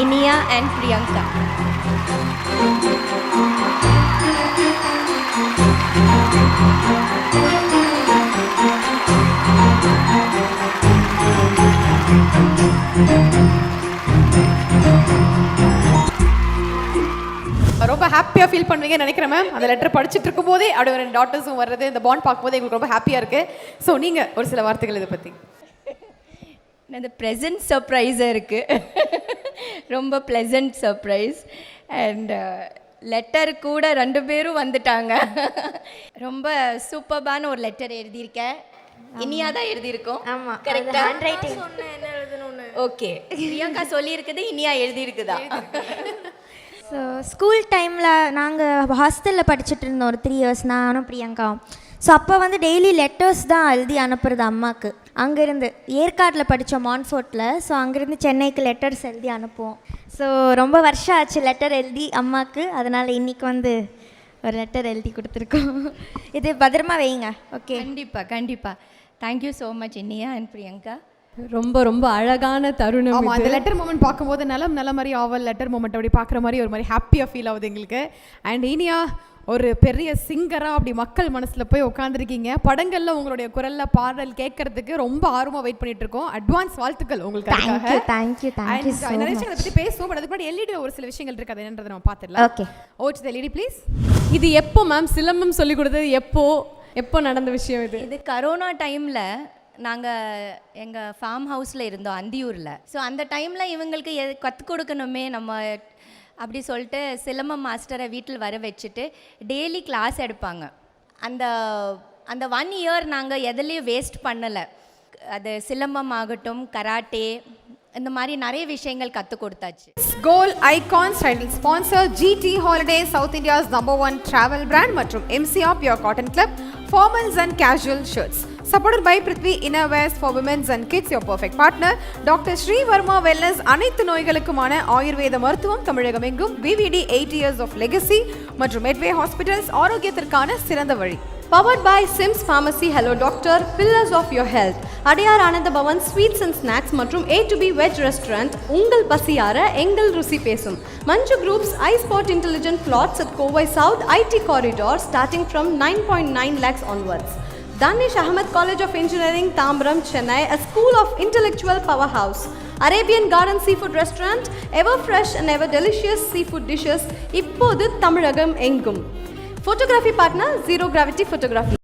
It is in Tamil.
Inia and Priyanka. ரொம்ப ஹாப்பியாக ஃபீல் பண்ணுவீங்கன்னு நினைக்கிறேன் மேம். அந்த லெட்டர் படிச்சுட்டு இருக்கும்போதே அப்படியே ரெண்டு டாட்டர்ஸும் வர்றது, இந்த பாண்ட் பார்க்கும்போது எங்களுக்கு ரொம்ப ஹாப்பியாக இருக்குது. ஸோ நீங்கள் ஒரு சில வார்த்தைகள் இதை பற்றி. இந்த ப்ளசன்ட் சர்ப்ரைஸாக இருக்குது. ரொம்ப ப்ளசன்ட் சர்ப்ரைஸ். அண்ட் லெட்டர் கூட 2 பேரும் வந்துட்டாங்க. ரொம்ப சூப்பர்பான ஒரு லெட்டர் எழுதியிருக்கேன். இனியா தான் எழுதியிருக்கோம். ஆமாம், கரெக்டாக ஹேண்ட் ரைட்டிங் என்ன எழுதணும்னு. ஓகே, பிரியங்கா சொல்லியிருக்குது, இனியா எழுதியிருக்குதா? ஸோ ஸ்கூல் டைமில் நாங்கள் ஹாஸ்டலில் படிச்சுட்டு இருந்தோம் ஒரு 3 years, நானும் பிரியங்காவும். ஸோ அப்போ வந்து டெய்லி லெட்டர்ஸ் தான் எழுதி அனுப்புறது அம்மாவுக்கு. அங்கேருந்து ஏற்காட்டில் படித்தோம் மான்ஃபோர்ட்டில். ஸோ அங்கேருந்து சென்னைக்கு லெட்டர்ஸ் எழுதி அனுப்புவோம். ஸோ ரொம்ப வருஷம் ஆச்சு லெட்டர் எழுதி அம்மாவுக்கு. அதனால் இன்றைக்கி வந்து ஒரு லெட்டர் எழுதி கொடுத்துருக்கோம். இது பத்திரமா வைங்க. ஓகே, கண்டிப்பாக. Thank you so much Iniya and Priyanka. ரொம்ப ரொம்ப அழகான தருணம். ஆமாம், அந்த லெட்டர் மூமெண்ட் பார்க்கும்போது நல்ல மாதிரி ஆவல் லெட்டர் மூமெண்ட் அப்படி பார்க்குற மாதிரி ஒரு மாதிரி ஹாப்பியாக ஃபீல் ஆகுது எங்களுக்கு. அண்ட் இனியா ஒரு பெரிய சிங்கராக அப்படி மக்கள் மனசில் போய் உட்காந்துருக்கீங்க. படங்களில் உங்களுடைய குரலில் பாடல் கேட்கறதுக்கு ரொம்ப ஆர்வமாக வெயிட் பண்ணிட்டு இருக்கோம். அட்வான்ஸ் வாழ்த்துக்கள் உங்களுக்கு. தேங்க்யூ. நிறைய விஷயங்களை பற்றி பேசுவோம். பட் அதுக்கு முன்னாடி எல்இடி ஒரு சில விஷயங்கள் இருக்குது, அது என்னன்றதை நம்ம பார்த்துடலாம். ஓகே, ஓச்சு எல்இடி ப்ளீஸ். இது எப்போ மேம் சிலம்பம் சொல்லி கொடுத்தது? எப்போ நடந்த விஷயம் இது? இது கரோனா டைமில் நாங்கள் எங்கள் ஃபார்ம் ஹவுஸில் இருந்தோம் அந்தியூரில். ஸோ அந்த டைமில் இவங்களுக்கு கற்றுக் கொடுக்கணுமே நம்ம அப்படி சொல்லிட்டு சிலம்பம் மாஸ்டரை வீட்டில் வர வச்சுட்டு டெய்லி கிளாஸ் எடுப்பாங்க. அந்த 1 year நாங்கள் எதுலேயும் வேஸ்ட் பண்ணலை. அது சிலம்பம் ஆகட்டும், கராட்டே, இந்த மாதிரி நிறைய விஷயங்கள் கற்றுக் கொடுத்தாச்சு. Goal icons title sponsor GT Holidays, South India's #1 travel brand மற்றும் MCR Pure Cotton Club, formals and casual shirts. Supported by Prithvi Innerwears for Women's and Kids, your perfect partner. Dr. Sri Verma Wellness, அனைத்து நோய்களுக்குமான ஆயுர்வேத மருத்துவம் தமிழகம் எங்கும். VVD 8 years of legacy மற்றும் Medway Hospitals, ஆரோக்கியத்திற்கான சிறந்த வழி. Powered by Sims Pharmacy, Hello Doctor, Pillars of your health. Adyar Ananda Pawan sweets and snacks மற்றும் A2B வெஜ் ரெஸ்டாரண்ட். உங்கள் பசியார எங்கள் ருசி பேசும். மஞ்சு groups iSpot Intelligent Plots at Kovai South IT Corridor starting from 9.9 lakhs onwards. Danish Ahmed College of Engineering, Tambram, Chennai, a school of intellectual powerhouse. Arabian Garden Seafood Restaurant, ever fresh and ever delicious seafood dishes. இப்போது தமிழகம் எங்கும். Photography partner, Zero Gravity Photography.